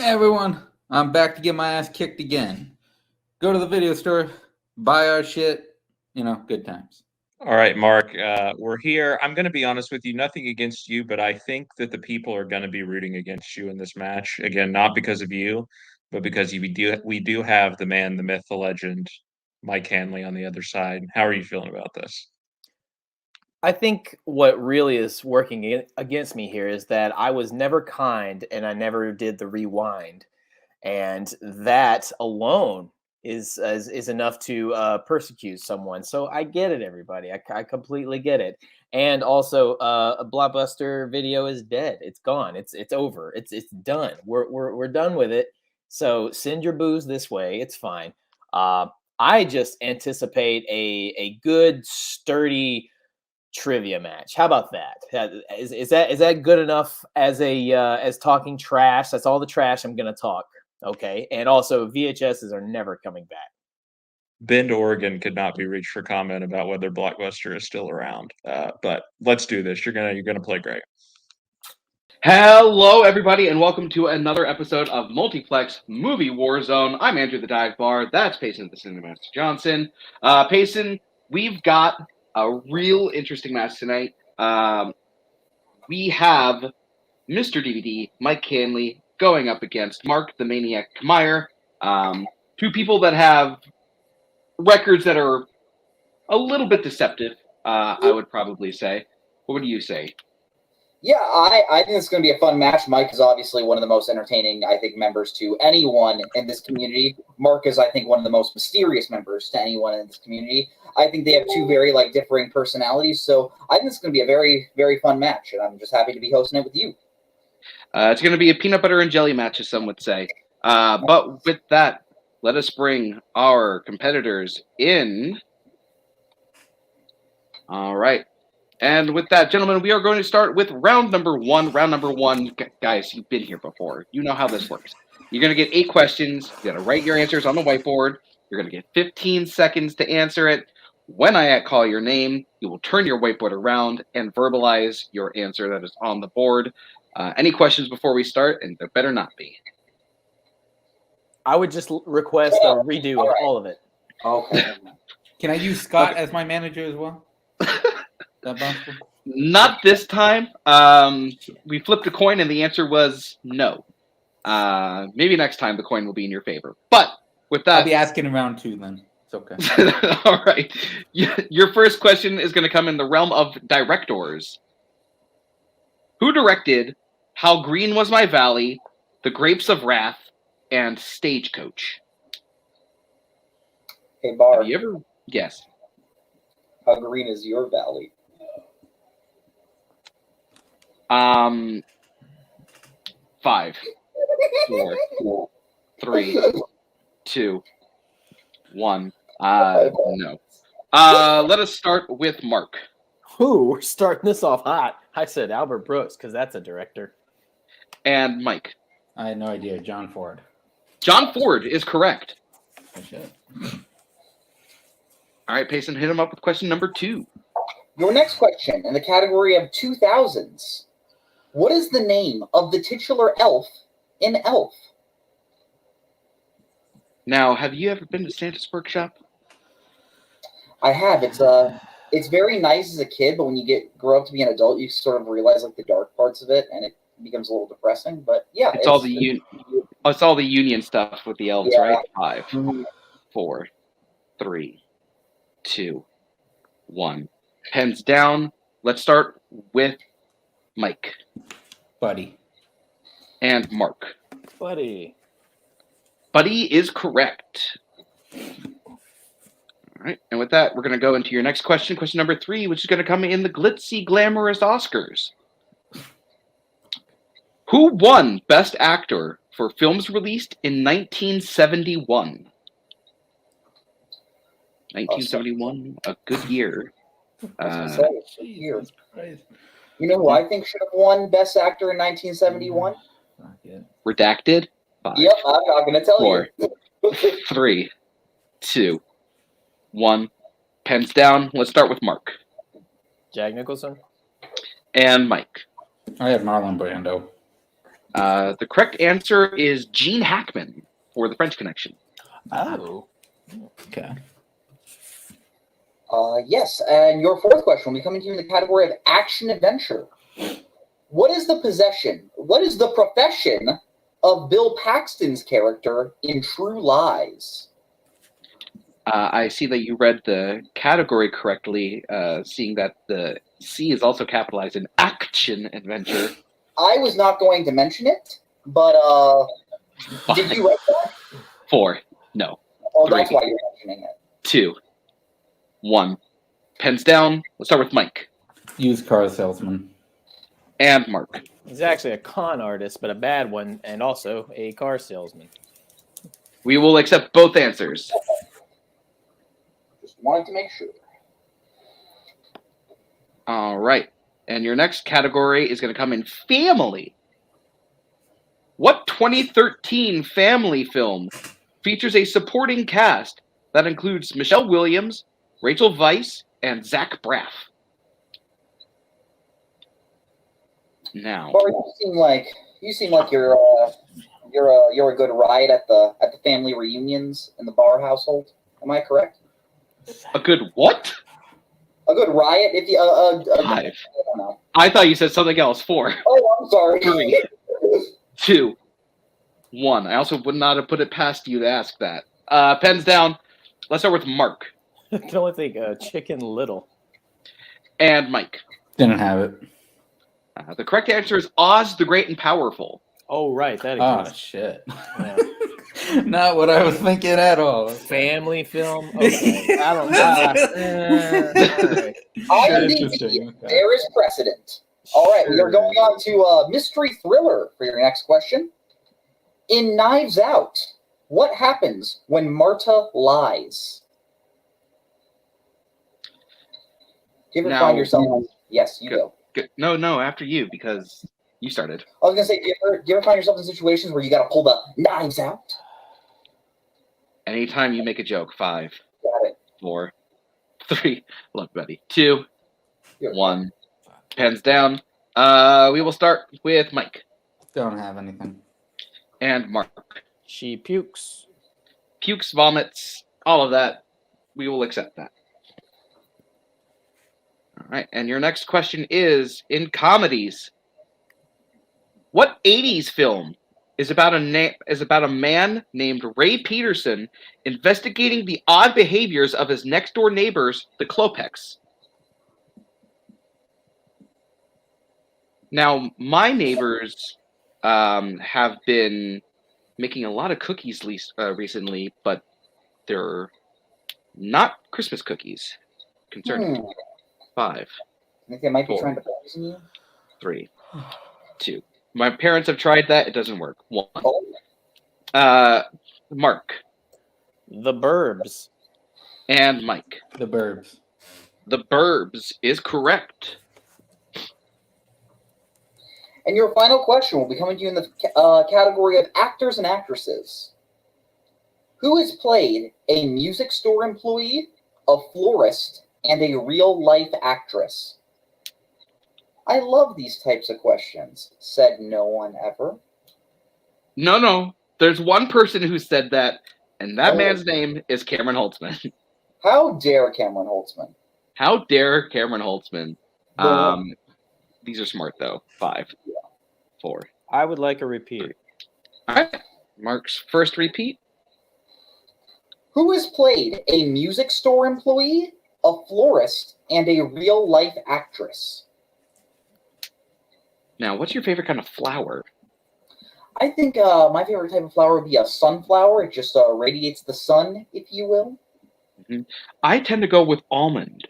Hey everyone, I'm back to get my ass kicked again. Go to the video store, buy our shit, good times. All right, Mark, we're here. I'm going to be honest with you, nothing against you, but I think that the people are going to be rooting against you in this match. Again, not because of you, but because we do have the man, the myth, the legend, Mike Hanley on the other side. How are you feeling about this? I think what really is working against me here is that I was never kind and I never did the rewind. And that alone is enough to persecute someone. So I get it, everybody. I completely get it. And also, a Blockbuster video is dead. It's gone. It's over. It's done. We're done with it. So send your booze this way. It's fine. I just anticipate a good, sturdy trivia match. How about that? Is that good enough as as talking trash? That's all the trash I'm gonna talk. Okay, and also VHSs are never coming back. Bend, Oregon could not be reached for comment about whether Blockbuster is still around. But let's do this. You're gonna play great. Hello, everybody, and welcome to another episode of Multiplex Movie Warzone. I'm Andrew the Dive Bar. That's Payson the Cinemaster Johnson. Payson, we've got a real interesting match tonight. We have Mr. DVD, Mike Hanley, going up against Mark the Maniac Camire. Two people that have records that are a little bit deceptive, I would probably say. What would you say? Yeah, I think it's going to be a fun match. Mike is obviously one of the most entertaining, I think, members to anyone in this community. Mark is, I think, one of the most mysterious members to anyone in this community. I think they have two very, differing personalities. So I think it's going to be a very, very fun match, and I'm just happy to be hosting it with you. It's going to be a peanut butter and jelly match, as some would say. But with that, let us bring our competitors in. All right. And with that, gentlemen, we are going to start with round number one. Round number one, guys, you've been here before. You know how this works. You're going to get 8 questions. You're going to write your answers on the whiteboard. You're going to get 15 seconds to answer it. When I call your name, you will turn your whiteboard around and verbalize your answer that is on the board. Any questions before we start? And there better not be. I would just request a redo of all of it. Okay. Can I use Scott as my manager as well? Not this time. We flipped a coin and the answer was no. Maybe next time the coin will be in your favor. But with that, I'll be asking in round 2 then. It's okay. All right. Your first question is going to come in the realm of directors. Who directed How Green Was My Valley, The Grapes of Wrath, and Stagecoach? Hey, Bar. Have you ever? Yes. How green is your valley? 5, 4, 3, 2, 1. No. Let us start with Mark. Ooh, we're starting this off hot. I said Albert Brooks because that's a director. And Mike. I had no idea. John Ford. John Ford is correct. Oh, shit. All right, Payson, hit him up with question number 2. Your next question in the category of 2000s. What is the name of the titular elf in Elf? Now, have you ever been to Santa's Workshop? I have. It's very nice as a kid, but when you grow up to be an adult, you sort of realize the dark parts of it, and it becomes a little depressing. But yeah, it's all the union stuff with the elves, yeah. Right? 5, 4, 3, 2, 1. Pens down. Let's start with Mike. Buddy. And Mark. Buddy. Buddy is correct. All right. And with that, we're going to go into your next question, question number 3, which is going to come in the glitzy, glamorous Oscars. Who won Best Actor for films released in 1971? 1971, a good year. You know who I think should have won Best Actor in 1971? Redacted? 5, Yep, I'm not going to tell 4, you. 3, 2, 1. Pens down. Let's start with Mark. Jack Nicholson. And Mike. I have Marlon Brando. The correct answer is Gene Hackman for The French Connection. Oh. Okay. Yes, and your fourth question will be coming to you in the category of action adventure. What is the profession of Bill Paxton's character in True Lies? I see that you read the category correctly, seeing that the C is also capitalized in action adventure. I was not going to mention it, but did you write that? 4. No. Oh, 3. that's why you're mentioning it. 2. 1. Pens down. Let's start with Mike. Used car salesman. And Mark. He's actually a con artist, but a bad one, and also a car salesman. We will accept both answers. Just wanted to make sure. All right. And your next category is going to come in family. What 2013 family film features a supporting cast that includes Michelle Williams, Rachel Weisz, and Zach Braff? Now, Bart, you seem like you're a good ride at the family reunions in the Barr household. Am I correct? a good what? A good riot, if you 5. I don't know. I thought you said something else. 4. Oh, I'm sorry. 3. 2. 1. I also would not have put it past you to ask that. Pens down. Let's start with Mark I can only think Chicken Little. and Mike. Didn't have it. The correct answer is Oz the Great and Powerful. Oh, right. That Oh, exists. shit. Yeah. Not what I was thinking at all. Family film? Okay. I don't know. Right. Interesting. Okay. There is precedent. All right, we are going on to mystery thriller for your next question. In Knives Out, what happens when Marta lies? Do you ever Now- find yourself? Yes, you Good. go. Good. No, after you, because you started. I was gonna say, do you ever find yourself in situations where you got to pull the knives out? Anytime you make a joke. 5, Got it. 4, 3. Look, buddy. 2, You're 1. Pens down. We will start with Mike Don't have anything. and Mark. She pukes. Pukes, vomits, all of that. We will accept that. All right, and your next question is in comedies. What 80s film is about a man named Ray Peterson investigating the odd behaviors of his next door neighbors, the Klopeks? Now, my neighbors have been making a lot of cookies recently, but they're not Christmas cookies. Concerning. 5, I think they might be 4. trying to poison you. 3, 2. My parents have tried that. It doesn't work. 1. Oh, Mark The Burbs. and Mike. The Burbs. The Burbs is correct. and your final question will be coming to you in the category of actors and actresses. Who has played a music store employee, a florist, and a real-life actress? I love these types of questions, said no one ever. No. There's one person who said that, and that Oh. man's name is Cameron Holtzman. How dare Cameron Holtzman? How dare Cameron Holtzman? Well- These are smart, though. 5, 4. I would like a repeat. All right. Mark's first repeat. Who has played a music store employee, a florist, and a real-life actress? Now, what's your favorite kind of flower? I think my favorite type of flower would be a sunflower. It just radiates the sun, if you will. I tend to go with almond.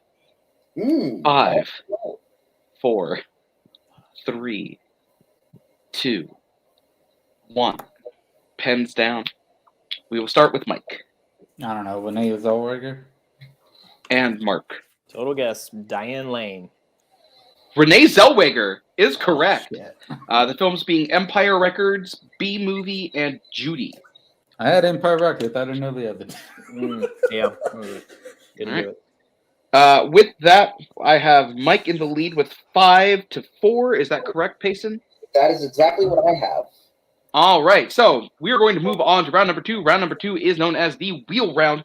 5, Oh, 4, 3, 2, 1. Pens down. We will start with Mike I don't know. Renee Zellweger. and Mark. Total guess. Diane Lane. Renee Zellweger is correct. Shit. The films being Empire Records, B Movie, and Judy. I had Empire Records. I didn't know the other. Yeah. Didn't All right. do it. With that, I have Mike in the lead with 5-4. Is that correct, Payson? That is exactly what I have. All right, so we are going to move on to round number 2. Round number 2 is known as the wheel round.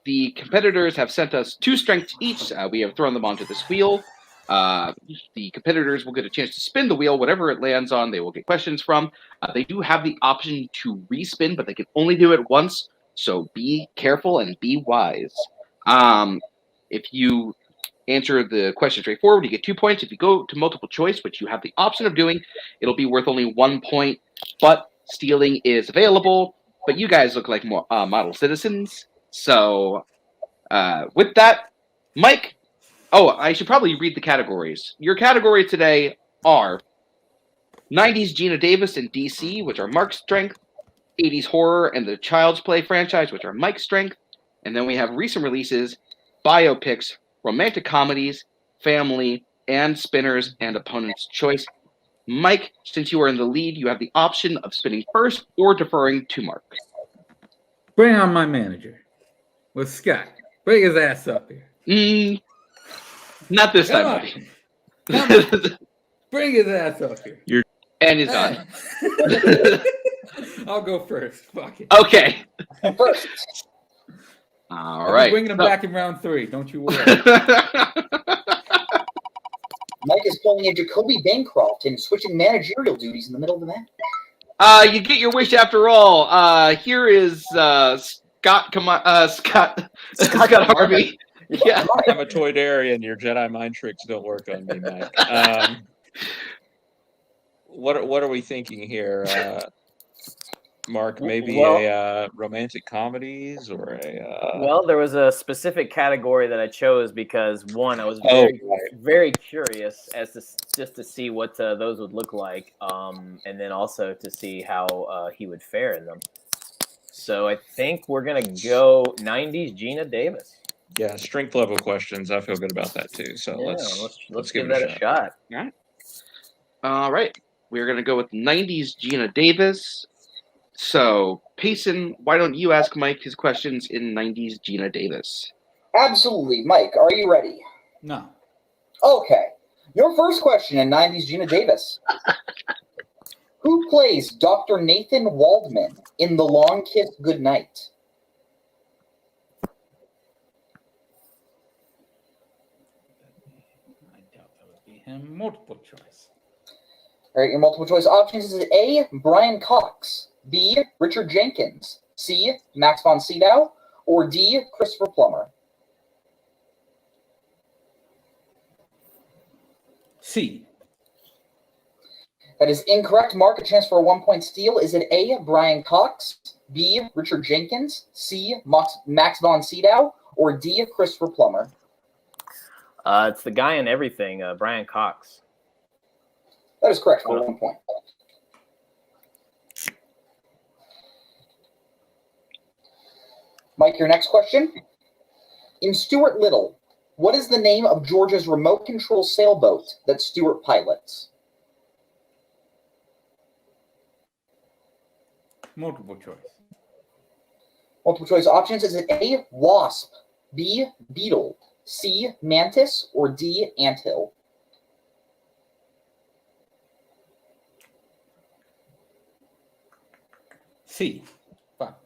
The competitors have sent us 2 strengths each. We have thrown them onto this wheel. The competitors will get a chance to spin the wheel. Whatever it lands on, they will get questions from. They do have the option to respin, but they can only do it once. So be careful and be wise. If you answer the question straightforward, you get 2 points. If you go to multiple choice, which you have the option of doing, it'll be worth only 1 point. But stealing is available. But you guys look like more model citizens. So with that, Mike. Oh, I should probably read the categories. Your categories today are 90s Gina Davis and DC, which are Mark's strength. 80s horror and the Child's Play franchise, which are Mike's strength. And then we have recent releases, biopics, romantic comedies, family, and spinners and opponent's choice. Mike, since you are in the lead, you have the option of spinning first or deferring to Mark. Bring on my manager. With Scott. Bring his ass up here. Not this Come time, on. buddy. Come on. Bring his ass up here. And he's done. I'll go first. Fuck it. Okay. First. All I'll right. be bringing him back in round 3. Don't you worry. Mike is pulling a Jacoby Bancroft and switching managerial duties in the middle of the match. You get your wish after all. Here is Scott Harvey. Yeah. I'm a Toydarian. Your Jedi mind tricks don't work on me, Mike. What are we thinking here, Mark? Maybe a romantic comedies or a. Well, there was a specific category that I chose because one, I was very curious as to just to see what those would look like, and then also to see how he would fare in them. So I think we're gonna go 90s Gina Davis. Yeah, strength level questions. I feel good about that too. So Yeah, let's give give that it a shot. All right. We're going to go with 90s Gina Davis. So, Payson, why don't you ask Mike his questions in 90s Gina Davis? Absolutely. Mike, are you ready? No. Okay. Your first question in 90s Gina Davis. Who plays Dr. Nathan Waldman in The Long Kiss Goodnight? I doubt that would be him. Multiple choice. All right, your multiple choice options is A, Brian Cox, B, Richard Jenkins, C, Max von Sydow, or D, Christopher Plummer. C. That is incorrect. Mark, a chance for a 1-point steal. Is it A, Brian Cox, B, Richard Jenkins, C, Max von Sydow, or D, Christopher Plummer? It's the guy in everything, Brian Cox. That is correct for 1 point. Mike, your next question. In Stuart Little, what is the name of Georgia's remote control sailboat that Stuart pilots? Multiple choice. Multiple choice options. Is it A, Wasp, B, Beetle, C, Mantis, or D, Anthill? C. Fuck.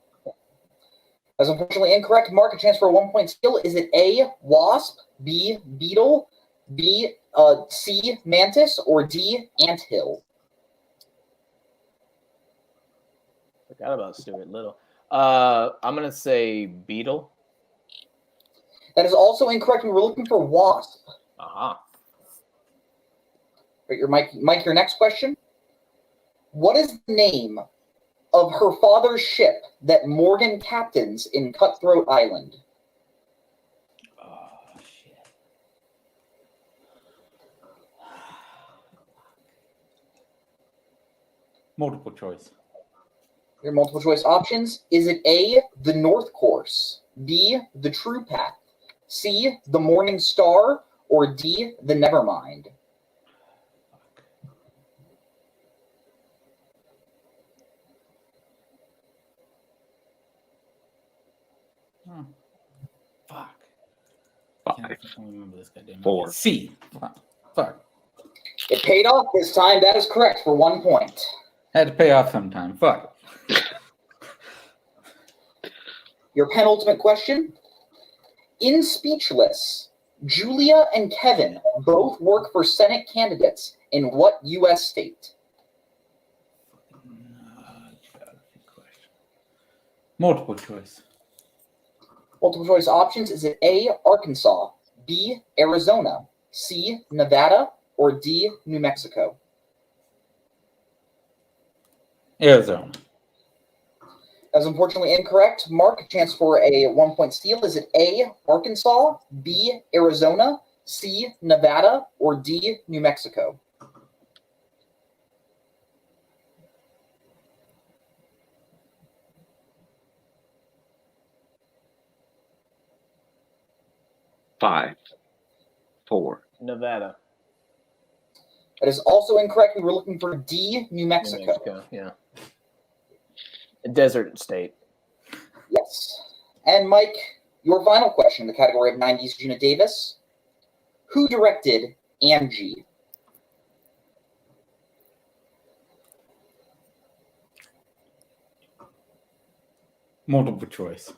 That's unfortunately incorrect. Mark, a chance for a 1-point steal. Is it A, Wasp, B, Beetle, B, C, Mantis, or D, Anthill? Forgot about Stuart Little. I'm gonna say Beetle. That is also incorrect. We were looking for Wasp. Aha. But Mike, your next question. What is the name of her father's ship that Morgan captains in Cutthroat Island? Oh, shit. Multiple choice. Your multiple choice options. Is it A, the North Course, B, the True Path, C, the Morning Star, or D, the Nevermind? Oh. Fuck. Five, I can't remember this goddamn 4. C. Fuck. It paid off this time. That is correct for 1 point. Had to pay off sometime. Fuck. Your penultimate question. In Speechless, Julia and Kevin both work for Senate candidates in what U.S. state? Multiple choice. Multiple choice options. Is it A, Arkansas, B, Arizona, C, Nevada, or D, New Mexico? Arizona. That's unfortunately incorrect. Mark, a chance for a 1 point steal. Is it A, Arkansas, B, Arizona, C, Nevada, or D, New Mexico? Five, four. Nevada. That is also incorrect. We were looking for D, New New Mexico. Mexico, yeah. A desert state. Yes. And Mike, your final question in the category of 90s Gina Davis. Who directed Angie? Multiple choice.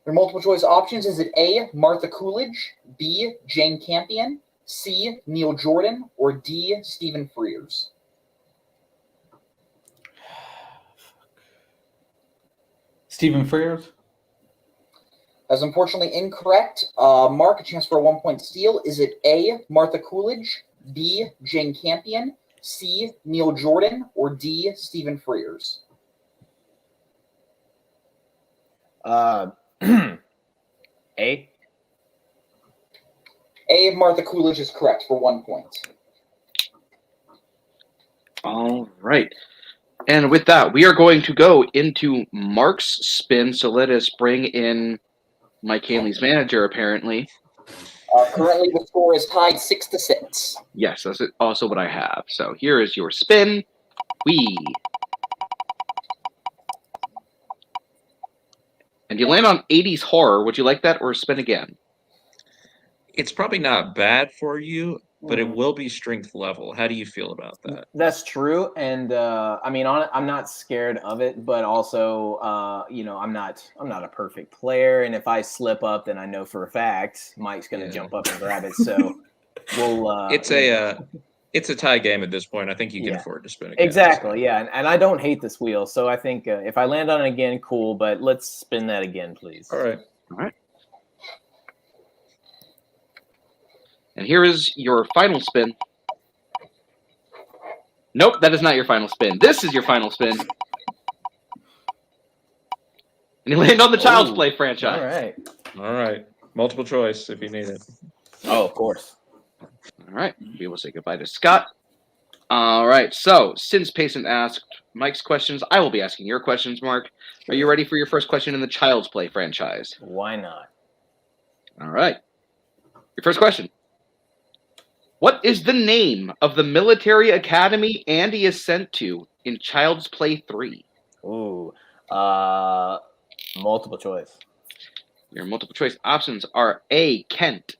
Your multiple choice options. Is it A, Martha Coolidge, B, Jane Campion, C, Neil Jordan, or D, Stephen Frears? Stephen Frears. That's unfortunately incorrect. Mark, a chance for a 1 point steal. Is it A, Martha Coolidge, B, Jane Campion, C, Neil Jordan, or D, Stephen Frears? A. A, Martha Coolidge is correct for 1 point. All right. And with that, we are going to go into Mark's spin. So let us bring in Mike Hanley's manager, apparently. Currently, the score is tied 6-6. Yes, that's also what I have. So here is your spin. And you land on 80s horror. Would you like that or spin again? It's probably not bad for you, but it will be strength level. How do you feel about that? That's true, and I mean, I'm not scared of it, but also, you know, I'm not a perfect player, and if I slip up, then I know for a fact Mike's going to jump up and grab it. So we'll. It's a tie game at this point. I think you can afford to spin again. Exactly, yeah, and I don't hate this wheel, so I think if I land on it again, cool. But let's spin that again, please. All right. All right. And here is your final spin. Nope, that is not your final spin. This is your final spin. And you land on the Child's Play franchise. All right. All right. Multiple choice if you need it. Oh, of course. All right. We will say goodbye to Scott. All right. So, since Payson asked Mike's questions, I will be asking your questions, Mark. Are you ready for your first question in the Child's Play franchise? Why not? All right. Your first question. What is the name of the military academy Andy is sent to in Child's Play 3? Ooh. Multiple choice. Your multiple choice options are A, Kent,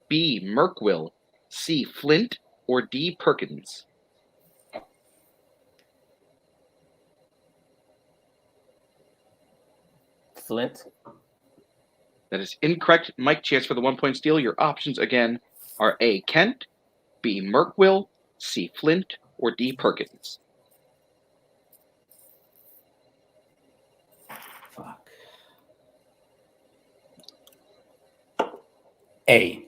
B, Merkwill, C, Flint, or D, Perkins. Flint. That is incorrect. Mike, chance for the 1 point steal. Your options again are A, Kent, B, Merkwill, C, Flint, or D, Perkins. Fuck. A.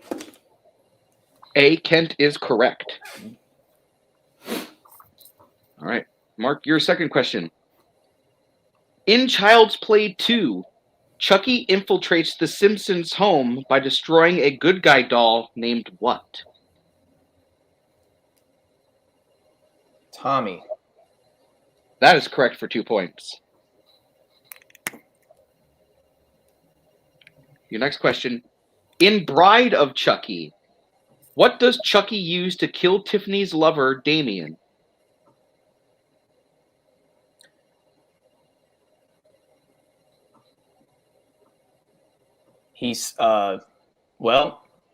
A, Kent is correct. All right. Mark, your second question. In Child's Play 2, Chucky infiltrates the Simpsons' home by destroying a good guy doll named what? Tommy. That is correct for 2 points. Your next question. In Bride of Chucky, what does Chucky use to kill Tiffany's lover, Damien? He's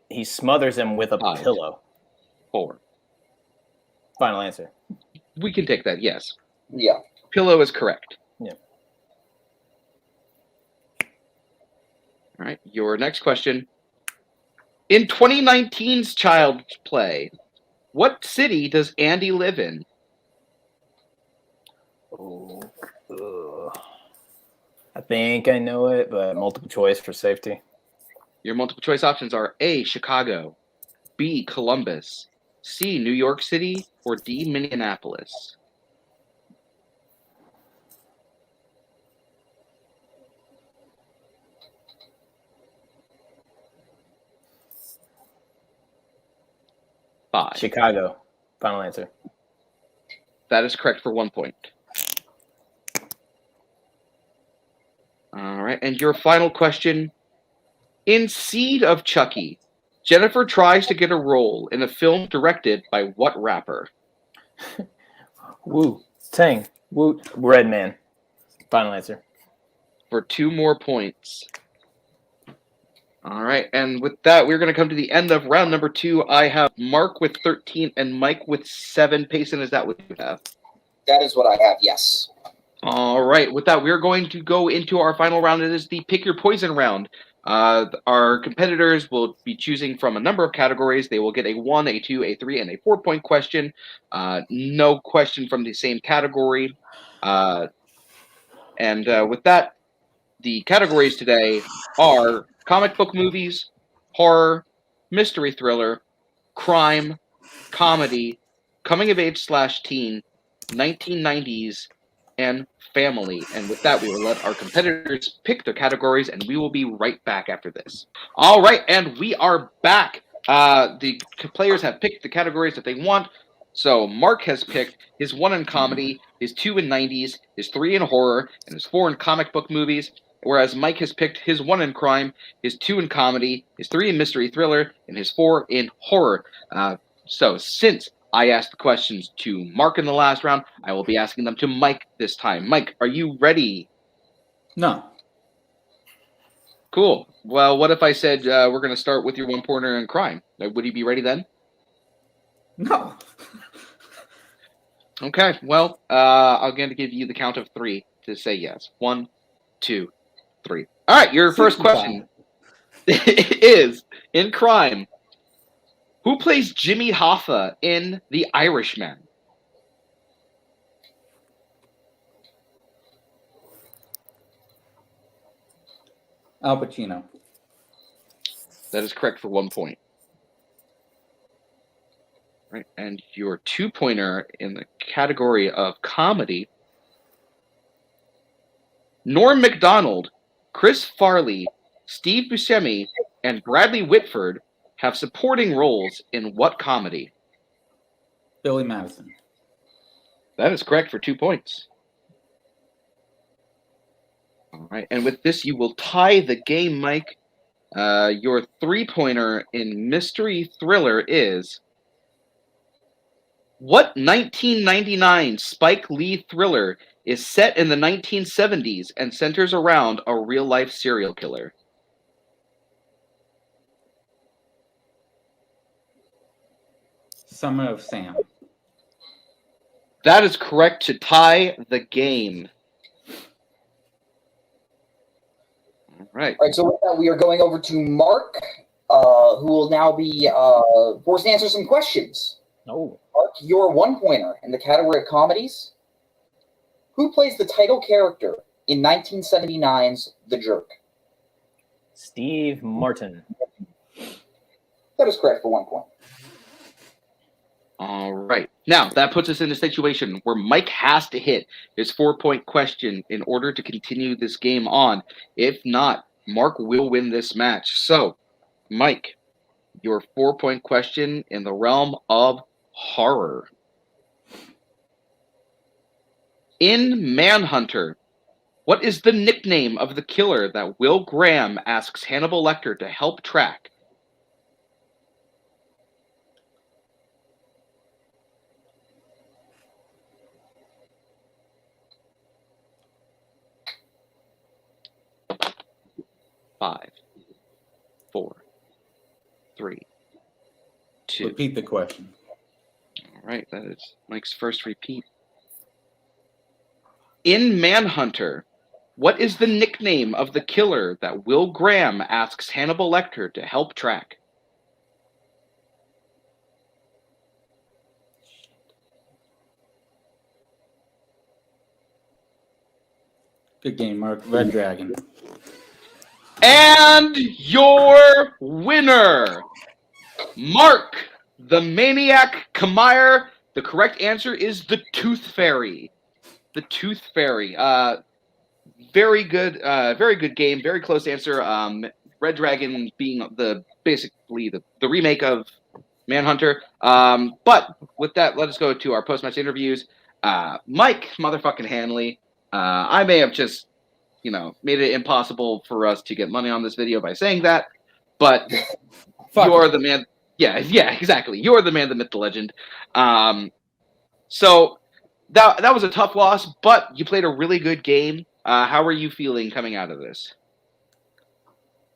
he smothers him with a pillow. 4, Final answer. We can take that, yes. Yeah. Pillow is correct. Yeah. All right, your next question. In 2019's Child's Play, what city does Andy live in? Oh, I think I know it, but multiple choice for safety. Your multiple choice options are A, Chicago, B, Columbus, C, New York City, or D, Minneapolis. Five. Chicago. Final answer. That is correct for 1 point. All right, and your final question. In Seed of Chucky, Jennifer tries to get a role in a film directed by what rapper? Wu Tang. Wu Redman. Final answer. For 2 more points. All right, and with that, we're going to come to the end of round number 2. I have Mark with 13 and Mike with 7. Payson, is that what you have? That is what I have, yes. All right, with that, we're going to go into our final round. It is the Pick Your Poison round. Our competitors will be choosing from a number of categories. They will get a 1, a 2, a 3, and a 4-point question. No question from the same category. With that, the categories today are comic book movies, horror, mystery thriller, crime, comedy, coming of age / teen, 1990s, and family. And with that, we will let our competitors pick their categories, and we will be right back after this. All right, and we are back. The players have picked the categories that they want. So Mark has picked his 1 in comedy, his 2 in 90s, his 3 in horror, and his 4 in comic book movies. Whereas Mike has picked his 1 in crime, his 2 in comedy, his 3 in mystery thriller, and his 4 in horror. So since I asked the questions to Mark in the last round, I will be asking them to Mike this time. Mike, are you ready? No. Cool. Well, what if I said we're going to start with your 1-pointer in crime? Would you be ready then? No. Okay. Well, I'm going to give you the count of 3 to say yes. 1, 2, 3. All right. Your first question is, in crime, who plays Jimmy Hoffa in The Irishman? Al Pacino. That is correct for 1 point. Right, and your 2-pointer in the category of comedy, Norm Macdonald, Chris Farley, Steve Buscemi, and Bradley Whitford have supporting roles in what comedy? Billy Madison. That is correct for 2 points. All right, and with this, you will tie the game, Mike. Your 3-pointer in mystery thriller is, what 1999 Spike Lee thriller is set in the 1970s and centers around a real-life serial killer? Summer of Sam. That is correct to tie the game. All right. All right, so with that, we are going over to Mark, who will now be forced to answer some questions. Oh. Mark, your 1-pointer in the category of comedies. Who plays the title character in 1979's The Jerk? Steve Martin. That is correct for 1 point. All right. Now, that puts us in a situation where Mike has to hit his 4-point question in order to continue this game on. If not, Mark will win this match. So, Mike, your 4-point question in the realm of horror. In Manhunter, what is the nickname of the killer that Will Graham asks Hannibal Lecter to help track? Five, 4, 3, 2. Repeat the question. All right, that is Mike's first repeat. In Manhunter, what is the nickname of the killer that Will Graham asks Hannibal Lecter to help track? Good game, Mark. Red Dragon. And your winner, Mark the Maniac Camire. The correct answer is the Tooth Fairy. The Tooth Fairy. Very good game. Very close answer. Red Dragon being basically the remake of Manhunter. But with that, let us go to our post-match interviews. Mike motherfucking Hanley. I may have just, made it impossible for us to get money on this video by saying that, but you're the man. Yeah, exactly. You're the man, the myth, the legend. So that was a tough loss, but you played a really good game. How are you feeling coming out of this?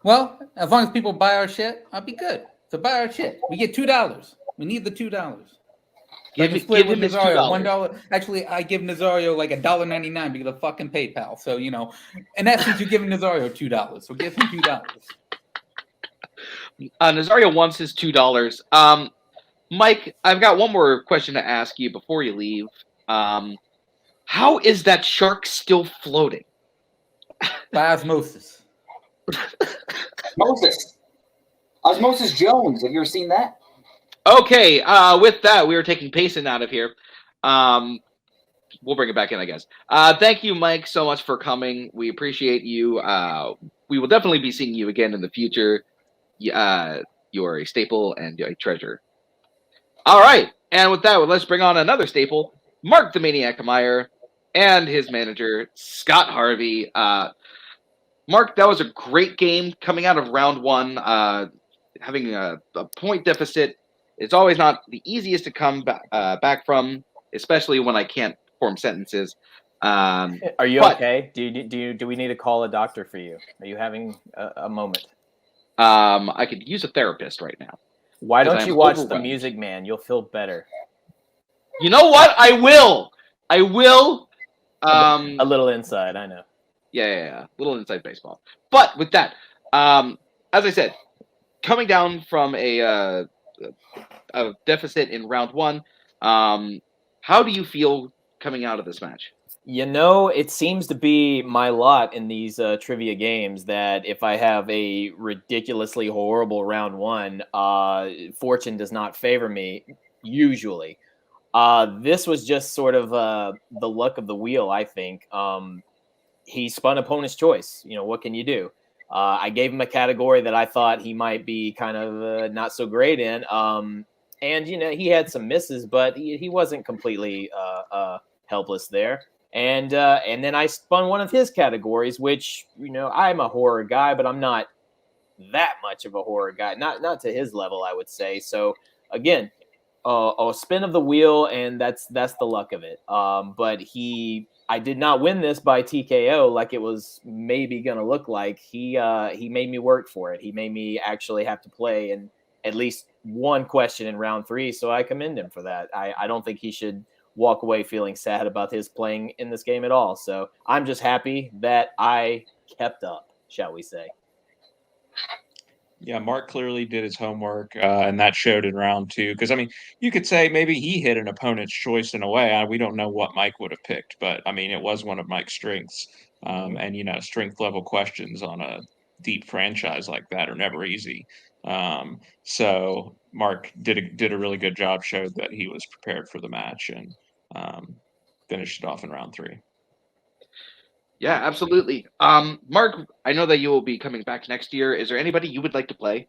Well, as long as people buy our shit, I'll be good. So buy our shit. We get $2. We need the $2. Give him his $2. $1. Actually, I give Nazario like $1.99 because of fucking PayPal. So, in essence, you're giving Nazario $2. So give him $2. Nazario wants his $2. Mike, I've got one more question to ask you before you leave. How is that shark still floating? By osmosis. Osmosis Jones. Have you ever seen that? Okay, with that, we are taking Payson out of here. We'll bring it back in, I guess. Thank you, Mike, so much for coming. We appreciate you. We will definitely be seeing you again in the future. You're a staple and a treasure. All right, and with that, let's bring on another staple, Mark the Maniac Meyer, and his manager, Scott Harvey. Mark, that was a great game coming out of round one. Having a point deficit, it's always not the easiest to come back from, especially when I can't form sentences. Are you okay? Do we need to call a doctor for you? Are you having a moment? I could use a therapist right now. Why don't you watch The Music Man? You'll feel better. You know what? I will. A little inside, I know. Yeah. A little inside baseball. But with that, as I said, coming down from a deficit in round one, how do you feel coming out of this match? It seems to be my lot in these trivia games that if I have a ridiculously horrible round one, fortune does not favor me, usually. This was just sort of the luck of the wheel, I think. He spun opponent's choice. What can you do? I gave him a category that I thought he might be kind of not so great in. And, he had some misses, but he wasn't completely helpless there. And then I spun one of his categories, which, I'm a horror guy, but I'm not that much of a horror guy. Not to his level, I would say. So, again, a spin of the wheel, and that's the luck of it. But I did not win this by TKO like it was maybe going to look like. He made me work for it. He made me actually have to play in at least one question in round 3, so I commend him for that. I don't think he should walk away feeling sad about his playing in this game at all. So I'm just happy that I kept up, shall we say. Yeah, Mark clearly did his homework, and that showed in round 2. Because, you could say maybe he hit an opponent's choice in a way. We don't know what Mike would have picked, but, it was one of Mike's strengths. And, strength-level questions on a deep franchise like that are never easy. So Mark did a really good job, showed that he was prepared for the match, and finished it off in round 3. Yeah, absolutely. Mark, I know that you will be coming back next year. Is there anybody you would like to play?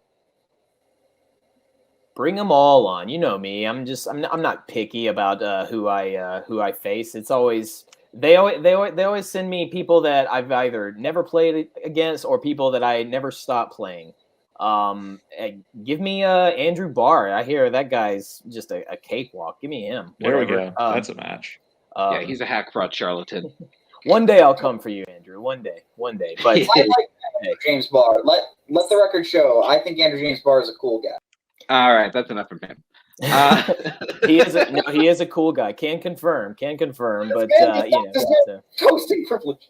Bring them all on. You know me. I'm not picky about who I face. It's always they always send me people that I've either never played against or people that I never stop playing. Give me Andrew Barr. I hear that guy's just a cakewalk. Give me him. There Whatever. we go. That's a match. Yeah, he's a hack fraud charlatan. One day I'll come for you, Andrew. One day. But I like Andrew James Barr. Let the record show. I think Andrew James Barr is a cool guy. All right, that's enough from him. He is a cool guy. Can confirm, but Toasting privilege.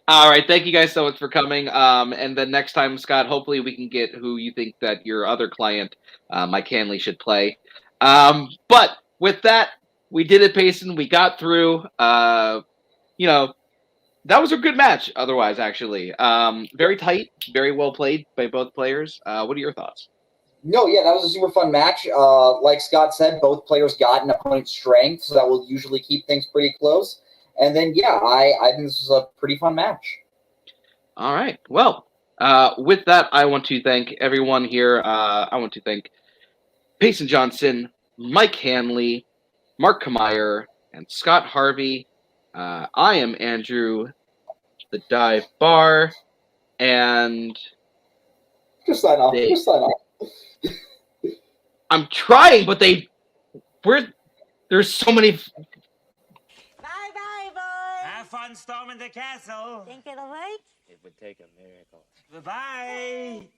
All right, thank you guys so much for coming. And then next time, Scott, hopefully we can get who you think that your other client, Mike Hanley, should play. But with that, we did it, Payson. We got through. That was a good match. Otherwise, actually, very tight, very well played by both players. What are your thoughts? No, yeah, that was a super fun match. Like Scott said, both players got an opponent's strength, so that will usually keep things pretty close. And then, yeah, I think this was a pretty fun match. All right. Well, with that, I want to thank everyone here. I want to thank Payson Johnson, Mike Hanley, Mark Camire, and Scott Harvey. I am Andrew, the Dive Bar, and Just sign off. Just sign off. I'm trying, but there's so many. Bye-bye, boys. Have fun storming the castle. Think it'll work? It would take a miracle. Bye-bye.